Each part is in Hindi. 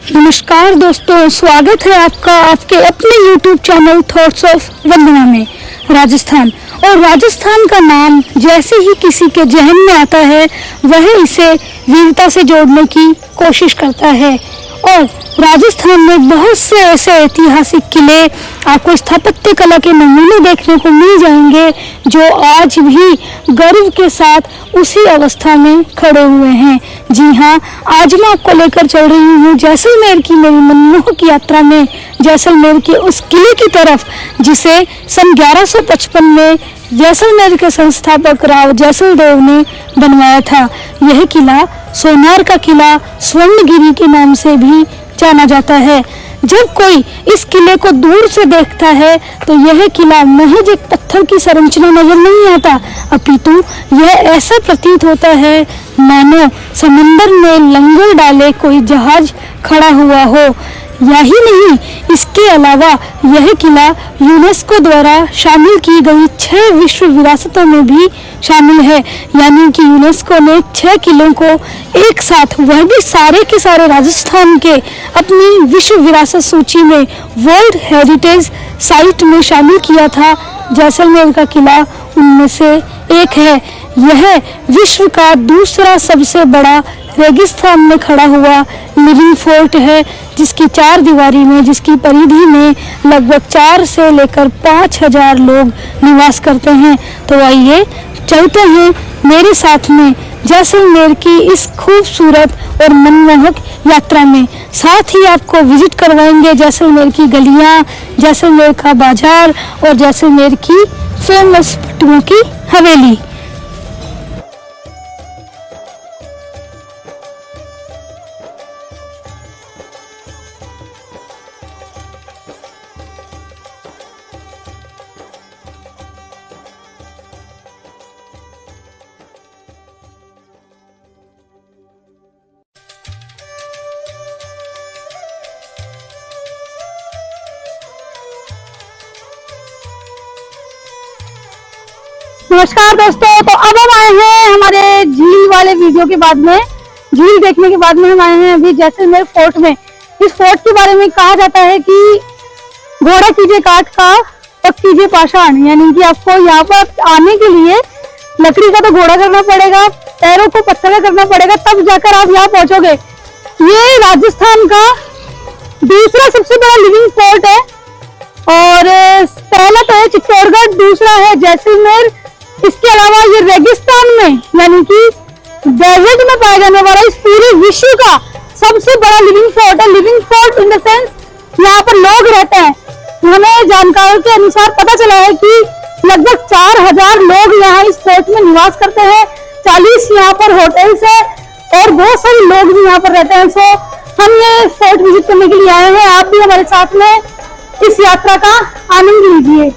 नमस्कार दोस्तों, स्वागत है आपका आपके अपने YouTube चैनल थॉट्स ऑफ वंदना में। राजस्थान और राजस्थान का नाम जैसे ही किसी के जहन में आता है वह इसे वीरता से जोड़ने की कोशिश करता है। और राजस्थान में बहुत से ऐसे ऐतिहासिक किले आपको स्थापत्य कला के नमूने देखने को मिल जाएंगे जो आज भी गर्व के साथ उसी अवस्था में खड़े हुए हैं। जी हाँ, आज मैं आपको लेकर चल रही हूँ जैसलमेर की मेरी मनमोहक यात्रा में, जैसलमेर के उस किले की तरफ जिसे सन 1155 में जैसलमेर के संस्थापक राव जैसलदेव ने बनवाया था। यह किला सोनार का किला, स्वर्णगिरी के नाम से भी जाना जाता है। जब कोई इस किले को दूर से देखता है तो यह किला महज एक पत्थर की संरचना नजर नहीं आता, अपितु यह ऐसा प्रतीत होता है मानो समंदर में लंगर डाले कोई जहाज खड़ा हुआ हो। यही नहीं, इसके अलावा यह किला यूनेस्को द्वारा शामिल की गई 6 विश्व विरासतों में भी शामिल है। यानी कि यूनेस्को ने 6 किलों को एक साथ, वह भी सारे के सारे राजस्थान के, अपनी विश्व विरासत सूची में वर्ल्ड हेरिटेज साइट में शामिल किया था। जैसलमेर का किला उनमें से एक है। यह विश्व का दूसरा सबसे बड़ा रेगिस्तान में खड़ा हुआ लिविंग फोर्ट है, जिसकी 4 दीवारी में, जिसकी परिधि में लगभग 4 से लेकर 5,000 लोग निवास करते हैं। तो आइए चलते हैं मेरे साथ में जैसलमेर की इस खूबसूरत और मनमोहक यात्रा में। साथ ही आपको विजिट करवाएंगे जैसलमेर की गलियां, जैसलमेर का बाजार और जैसलमेर की फेमस पट्टुओं की हवेली। नमस्कार दोस्तों, तो अब हम आए हैं हमारे झील वाले वीडियो के बाद में, झील देखने के बाद में हम आए हैं अभी जैसलमेर फोर्ट में। इस फोर्ट के बारे में कहा जाता है कि घोड़ा कीजिए काठ का, पग कीजिए पाषाण। यानी कि आपको यहाँ पर आने के लिए लकड़ी का तो घोड़ा करना पड़ेगा, पैरों को पत्थर का करना पड़ेगा, तब जाकर आप यहाँ पहुंचोगे। ये राजस्थान का दूसरा सबसे बड़ा लिविंग फोर्ट है और पहला तो है चित्तौड़गढ़, दूसरा है जैसलमेर। इसके अलावा ये रेगिस्तान में, यानी कि डेजर्ट में पाया जाने वाला इस पूरे विश्व का सबसे बड़ा लिविंग फोर्ट है। Living fort in the sense यहाँ पर लोग रहते हैं। हमें जानकारी के अनुसार पता चला है कि लगभग 4,000 लोग यहाँ इस फोर्ट में निवास करते हैं। 40 यहाँ पर होटल्स है और बहुत सारे लोग भी यहाँ पर रहते हैं। सो हम ये फोर्ट विजिट करने के लिए आए हैं। आप भी हमारे साथ में इस यात्रा का आनंद लीजिए।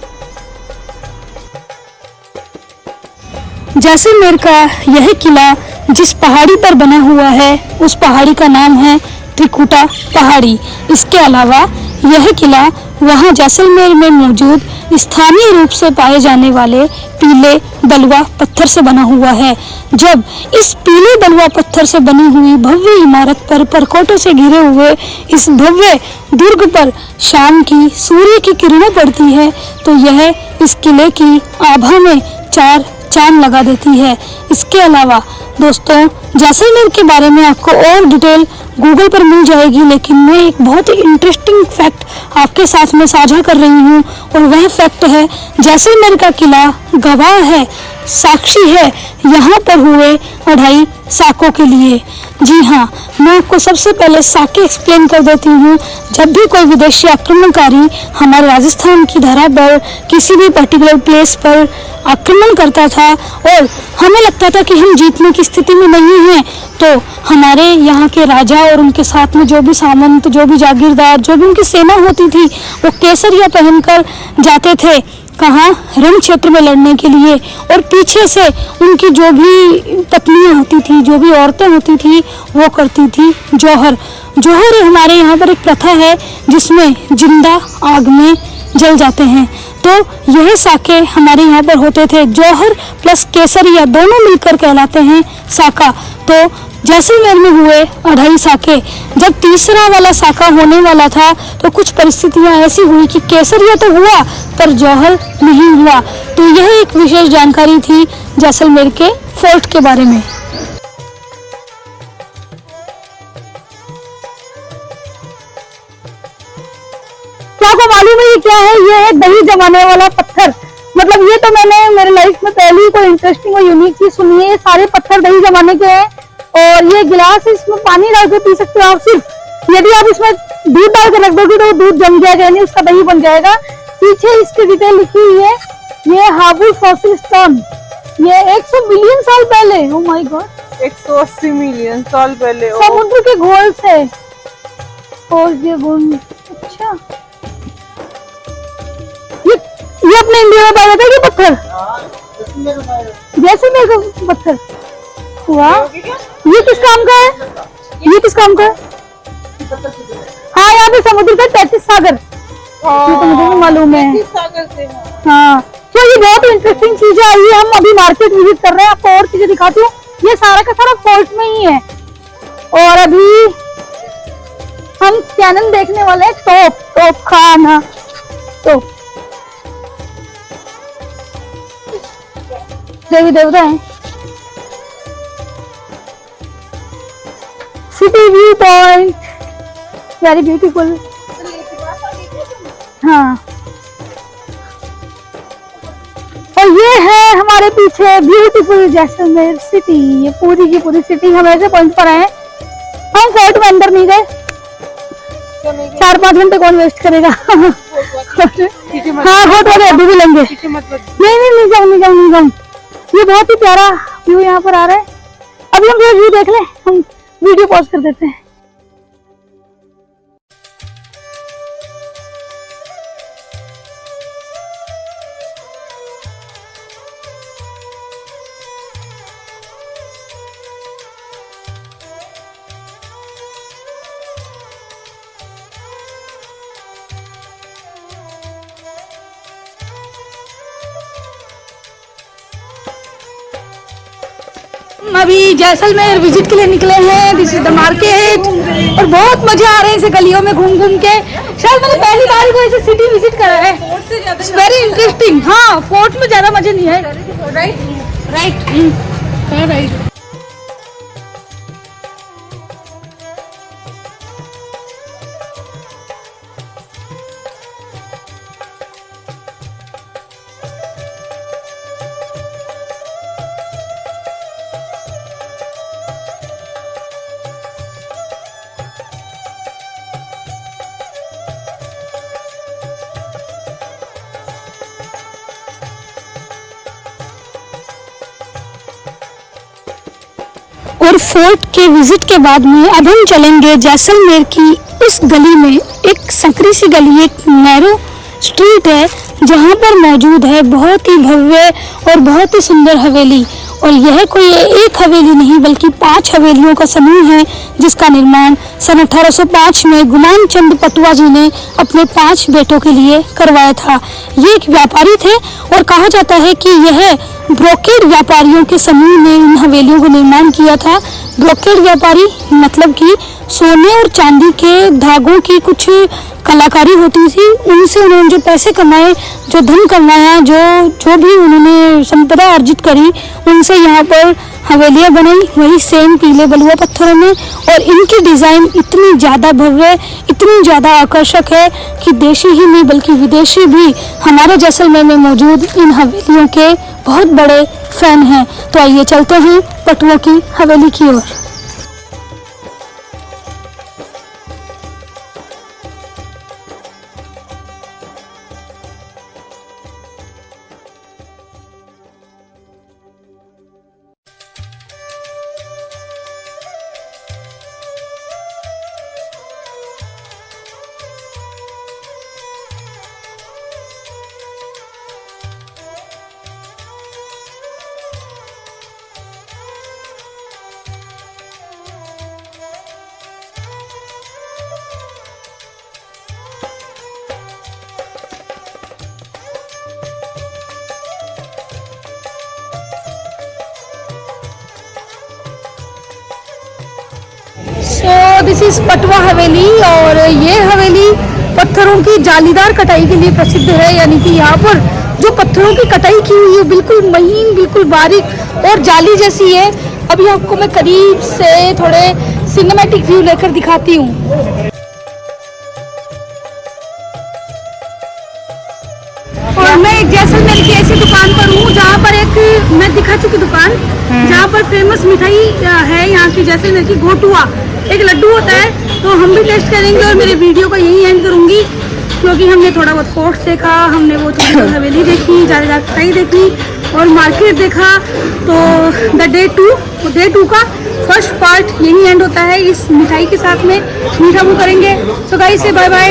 जैसलमेर का यह किला जिस पहाड़ी पर बना हुआ है उस पहाड़ी का नाम है त्रिकुटा पहाड़ी। इसके अलावा यह किला वहां जैसलमेर में मौजूद स्थानीय रूप से पाए जाने वाले पीले बलुआ पत्थर से बना हुआ है। जब इस पीले बलुआ पत्थर से बनी हुई भव्य इमारत पर परकोटों से घिरे हुए इस भव्य दुर्ग पर शाम की सूर्य की किरणें पड़ती है तो यह इस किले की आभा में 4 चांद लगा देती है। इसके अलावा दोस्तों, जैसलमेर के बारे में आपको और डिटेल गूगल पर मिल जाएगी, लेकिन मैं एक बहुत ही इंटरेस्टिंग फैक्ट आपके साथ में साझा कर रही हूँ और वह फैक्ट है जैसलमेर का किला गवाह है, साक्षी है यहाँ पर हुए 2.5 साकों के लिए। जी हाँ, मैं आपको सबसे पहले साके एक्सप्लेन कर देती हूँ। जब भी कोई विदेशी आक्रमणकारी हमारे राजस्थान की धरा पर किसी भी पर्टिकुलर प्लेस पर आक्रमण करता था और हमें लगता था कि हम जीतने की स्थिति में नहीं हैं, तो हमारे यहाँ के राजा और उनके साथ में जो भी सामंत, जो भी जागीरदार, जो भी उनकी सेना होती थी, वो केसरिया पहनकर जाते थे कहाँ, रण क्षेत्र में लड़ने के लिए। और पीछे से उनकी जो भी पत्नियां होती थी, जो भी औरतें होती थी, वो करती थी जौहर। जौहर हमारे यहाँ पर एक प्रथा है जिसमें जिंदा आग में जल जाते हैं। तो यह साके हमारे यहाँ पर होते थे। जौहर प्लस केसरिया दोनों मिलकर कहलाते हैं साका। तो जैसलमेर में हुए 2.5 साके। जब तीसरा वाला साका होने वाला था तो कुछ परिस्थितियां ऐसी हुई कि केसरिया तो हुआ पर जौहर नहीं हुआ। तो यह एक विशेष जानकारी थी जैसलमेर के फोर्ट के बारे में। आपको मालूम है ये क्या है? ये है दही जमाने वाला पत्थर। मतलब ये तो मैंने मेरे लाइफ में पहली कोई इंटरेस्टिंग और यूनिक चीज सुनी है। ये सारे पत्थर दही जमाने के हैं और ये गिलास, इसमें पानी डाल के पी सकते हो आप। सिर्फ यदि आप इसमें दूध डाल के रख दोगे तो दूध जम जाएगा, यानी उसका दही बन जाएगा। पीछे इसकी डिटेल लिखी हुई है। ये हाबुल फॉसिल स्टोन, ये 100 मिलियन साल पहले, ओ माय गॉड, 180 मिलियन साल पहले समुद्र के घोल से खोज ये गुण। अच्छा, ये अपने इंडिया में पाया जाता है ये पत्थर? जैसलमेर का पत्थर। वाह, ये किस काम का है? ये किस काम का है? हाँ, यहाँ पे समुद्र का 33 सागर, ये तो मुझे भी मालूम है। हाँ, तो ये बहुत इंटरेस्टिंग चीज है। आइए हम अभी मार्केट विजिट कर रहे हैं, आपको और चीजें दिखाती हूँ। ये सारा का सारा फोर्ट में ही है और अभी हम कैनन देखने वाले हैं। तोप खाना, तोप देवी देवता है। City view point, very beautiful. हाँ, और ये है हमारे पीछे ब्यूटीफुल जैसलमेर सिटी। ये पूरी की पूरी सिटी हम ऐसे पॉइंट पर आए। हम फोर्ट में अंदर नहीं गए, 4-5 घंटे कौन वेस्ट करेगा। हाँ, फोटो वाले अभी भी लेंगे। नहीं जाऊँ। ये बहुत ही प्यारा व्यू यहाँ पर आ रहा है। अभी हम व्यू देख लें, हम वीडियो पॉज कर देते हैं। अभी जैसलमेर विजिट के लिए निकले हैं। दिस इज द मार्केट और बहुत मजा आ रहे हैं इसे गलियों में घूम घूम के। शायद मैंने पहली बार को ऐसे सिटी विजिट करा है। It's very interesting. हाँ, फोर्ट में ज्यादा मजे नहीं है। राइट। और फोर्ट के विजिट के बाद में अब हम चलेंगे जैसलमेर की उस गली में। एक संकरी सी गली, एक नैरो स्ट्रीट है जहाँ पर मौजूद है बहुत ही भव्य और बहुत ही सुंदर हवेली। और यह कोई एक हवेली नहीं बल्कि 5 हवेलियों का समूह है जिसका निर्माण सन 1805 में गुमान चंद पटुआ जी ने अपने 5 बेटों के लिए करवाया था। ये एक व्यापारी थे और कहा जाता है कि यह ब्रोकेड व्यापारियों के समूह ने इन हवेलियों को निर्माण किया था। ब्रोकेड व्यापारी मतलब कि सोने और चांदी के धागों की कुछ कलाकारी होती थी, उनसे उन्होंने जो पैसे कमाए, जो धन कमाया, जो भी उन्होंने संपदा अर्जित करी, उनसे यहाँ पर हवेलियाँ बनाई, वही सेम पीले बलुआ पत्थरों में। और इनकी डिज़ाइन इतनी ज़्यादा भव्य, इतनी ज़्यादा आकर्षक है कि देशी ही नहीं बल्कि विदेशी भी हमारे जैसलमेर में मौजूद इन हवेलियों के बहुत बड़े फैन हैं। तो आइए चलते हैं पटुओं की हवेली की ओर। इज पटवा हवेली और ये हवेली पत्थरों की जालीदार कटाई के लिए प्रसिद्ध है। यानी कि यहाँ पर जो पत्थरों की कटाई की हुई है बिल्कुल महीन, बिल्कुल बारीक और जाली जैसी है। अभी आपको मैं करीब से थोड़े सिनेमैटिक व्यू लेकर दिखाती हूँ। और मैं एक जैसलमेर की ऐसी दुकान पर हूँ जहाँ पर एक मैं दिखा चुकी दुकान जहाँ पर फेमस मिठाई है यहाँ की जैसलमेर की, घोटुआ एक लड्डू होता है। तो हम भी टेस्ट करेंगे और मेरे वीडियो को यही एंड करूँगी क्योंकि हमने थोड़ा बहुत फोर्ट देखा, हमने वो थोड़ी बहुत हवेली देखी, जालीदार कटाई देखी और मार्केट देखा। तो डे टू का फर्स्ट पार्ट यही एंड होता है इस मिठाई के साथ में, मीठा मुँह करेंगे। सो गाइस से बाय बाय।